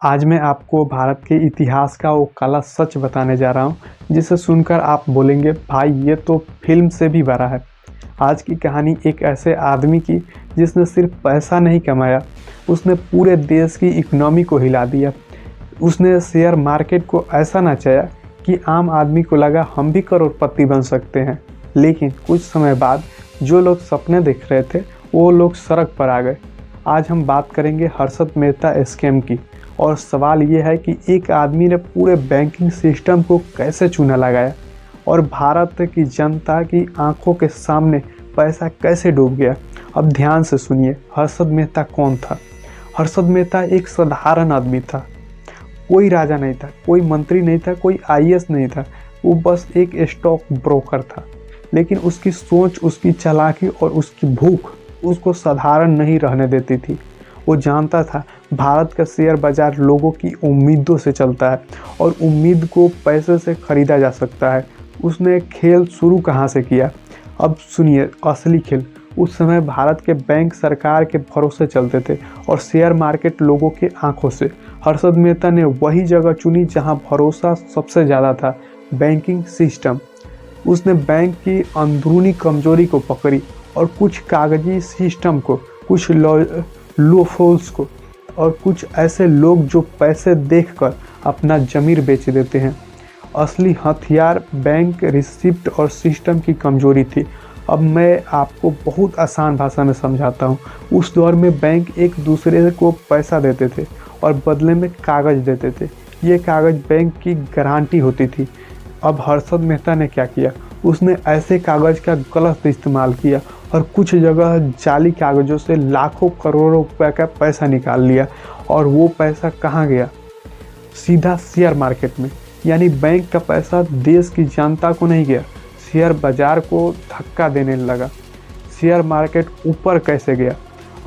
आज मैं आपको भारत के इतिहास का वो काला सच बताने जा रहा हूँ जिसे सुनकर आप बोलेंगे भाई ये तो फिल्म से भी बड़ा है। आज की कहानी एक ऐसे आदमी की जिसने सिर्फ पैसा नहीं कमाया, उसने पूरे देश की इकोनॉमी को हिला दिया। उसने शेयर मार्केट को ऐसा नचाया कि आम आदमी को लगा हम भी करोड़पति बन सकते हैं। लेकिन कुछ समय बाद जो लोग सपने देख रहे थे वो लोग सड़क पर आ गए। आज हम बात करेंगे हर्षद मेहता स्कैम की, और सवाल ये है कि एक आदमी ने पूरे बैंकिंग सिस्टम को कैसे चूना लगाया और भारत की जनता की आंखों के सामने पैसा कैसे डूब गया। अब ध्यान से सुनिए, हर्षद मेहता कौन था। हर्षद मेहता एक साधारण आदमी था, कोई राजा नहीं था, कोई मंत्री नहीं था, कोई आईएएस नहीं था, वो बस एक स्टॉक ब्रोकर था। लेकिन उसकी सोच, उसकी चालाकी और उसकी भूख उसको साधारण नहीं रहने देती थी। वो जानता था भारत का शेयर बाजार लोगों की उम्मीदों से चलता है और उम्मीद को पैसे से खरीदा जा सकता है। उसने खेल शुरू कहाँ से किया, अब सुनिए असली खेल। उस समय भारत के बैंक सरकार के भरोसे चलते थे और शेयर मार्केट लोगों के आंखों से। हर्षद मेहता ने वही जगह चुनी जहां भरोसा सबसे ज़्यादा था, बैंकिंग सिस्टम। उसने बैंक की अंदरूनी कमजोरी को पकड़ी और कुछ कागजी सिस्टम को, कुछ लूपहोल्स को और कुछ ऐसे लोग जो पैसे देखकर अपना ज़मीर बेच देते हैं। असली हथियार बैंक रिसिप्ट और सिस्टम की कमजोरी थी। अब मैं आपको बहुत आसान भाषा में समझाता हूँ। उस दौर में बैंक एक दूसरे को पैसा देते थे और बदले में कागज़ देते थे। ये कागज़ बैंक की गारंटी होती थी। अब हर्षद मेहता ने क्या किया, उसने ऐसे कागज़ का गलत इस्तेमाल किया और कुछ जगह जाली कागज़ों से लाखों करोड़ों रुपए का पैसा निकाल लिया। और वो पैसा कहाँ गया, सीधा शेयर मार्केट में। यानी बैंक का पैसा देश की जनता को नहीं गया, शेयर बाजार को धक्का देने लगा। शेयर मार्केट ऊपर कैसे गया।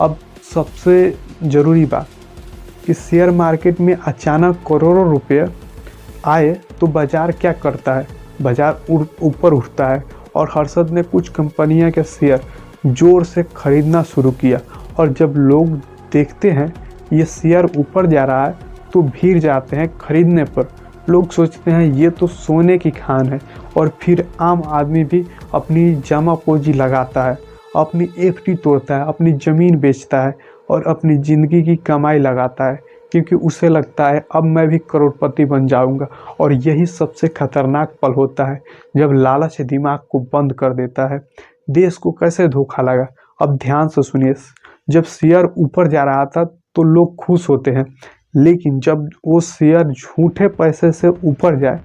अब सबसे ज़रूरी बात कि शेयर मार्केट में अचानक करोड़ों रुपये आए तो बाजार क्या करता है, बाजार ऊपर उठता है। और हर्षद ने कुछ कंपनियां के शेयर जोर से खरीदना शुरू किया। और जब लोग देखते हैं ये शेयर ऊपर जा रहा है तो भीड़ जाते हैं खरीदने पर। लोग सोचते हैं ये तो सोने की खान है। और फिर आम आदमी भी अपनी जमा पूंजी लगाता है, अपनी एफडी तोड़ता है, अपनी ज़मीन बेचता है और अपनी ज़िंदगी की कमाई लगाता है, क्योंकि उसे लगता है अब मैं भी करोड़पति बन जाऊंगा। और यही सबसे खतरनाक पल होता है जब लालच दिमाग को बंद कर देता है। देश को कैसे धोखा लगा, अब ध्यान से सुनिए। जब शेयर ऊपर जा रहा था तो लोग खुश होते हैं, लेकिन जब वो शेयर झूठे पैसे से ऊपर जाए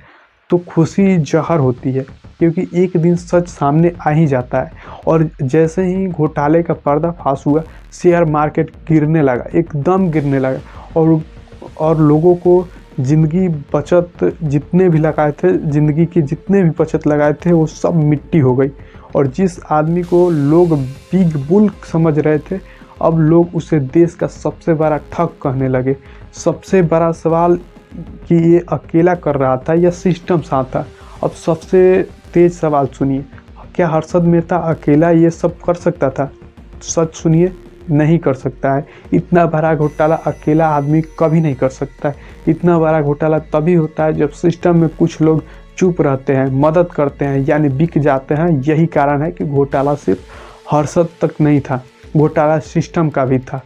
तो खुशी जहर होती है, क्योंकि एक दिन सच सामने आ ही जाता है। और जैसे ही घोटाले का पर्दाफाश हुआ, शेयर मार्केट गिरने लगा, एकदम गिरने लगा। और लोगों को ज़िंदगी बचत जितने भी लगाए थे, ज़िंदगी की जितने भी बचत लगाए थे वो सब मिट्टी हो गई। और जिस आदमी को लोग बिग बुल समझ रहे थे, अब लोग उसे देश का सबसे बड़ा ठग कहने लगे। सबसे बड़ा सवाल कि ये अकेला कर रहा था या सिस्टम साथ था। अब सबसे तेज सवाल सुनिए, क्या हर्षद मेहता अकेला ये सब कर सकता था? सच सुनिए, नहीं कर सकता है। इतना बड़ा घोटाला अकेला आदमी कभी नहीं कर सकता है। इतना बड़ा घोटाला तभी होता है जब सिस्टम में कुछ लोग चुप रहते हैं, मदद करते हैं, यानी बिक जाते हैं। यही कारण है कि घोटाला सिर्फ हर्षद तक नहीं था, घोटाला सिस्टम का भी था।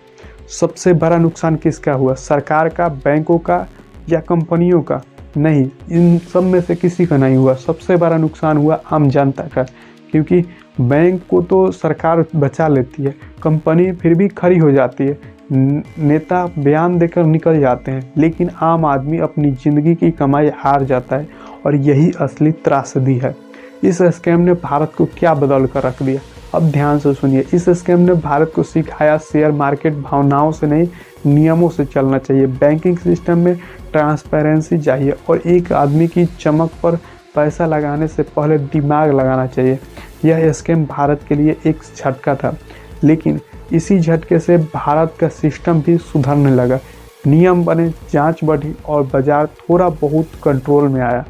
सबसे बड़ा नुकसान किसका हुआ, सरकार का, बैंकों का या कंपनियों का? नहीं, इन सब में से किसी का नहीं हुआ। सबसे बड़ा नुकसान हुआ आम जनता का, क्योंकि बैंक को तो सरकार बचा लेती है, कंपनी फिर भी खड़ी हो जाती है, नेता बयान देकर निकल जाते हैं, लेकिन आम आदमी अपनी ज़िंदगी की कमाई हार जाता है। और यही असली त्रासदी है। इस स्कैम ने भारत को क्या बदल कर रख दिया, अब ध्यान से सुनिए। इस स्कैम ने भारत को सिखाया शेयर मार्केट भावनाओं से नहीं, नियमों से चलना चाहिए। बैंकिंग सिस्टम में ट्रांसपेरेंसी चाहिए और एक आदमी की चमक पर पैसा लगाने से पहले दिमाग लगाना चाहिए। यह स्कैम भारत के लिए एक झटका था, लेकिन इसी झटके से भारत का सिस्टम भी सुधरने लगा। नियम बने, जांच बढ़ी और बाजार थोड़ा बहुत कंट्रोल में आया।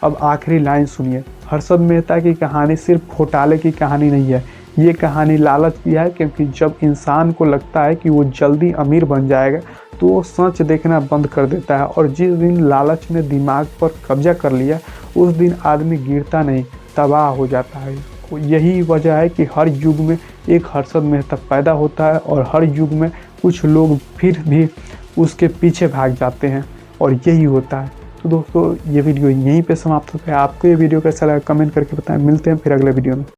अब आखिरी लाइन सुनिए, हर्षद मेहता की कहानी सिर्फ घोटाले की कहानी नहीं है, ये कहानी लालच की है, क्योंकि जब इंसान को लगता है कि वो जल्दी अमीर बन जाएगा तो वो सच देखना बंद कर देता है, और जिस दिन लालच ने दिमाग पर कब्जा कर लिया उस दिन आदमी गिरता नहीं, तबाह हो जाता है। यही वजह है कि हर युग में एक हर्षद मेहता पैदा होता है और हर युग में कुछ लोग फिर भी उसके पीछे भाग जाते हैं, और यही होता है। तो दोस्तों, ये वीडियो यहीं पे समाप्त होता है। आपको ये वीडियो कैसा लगा कमेंट करके बताएं। मिलते हैं फिर अगले वीडियो में।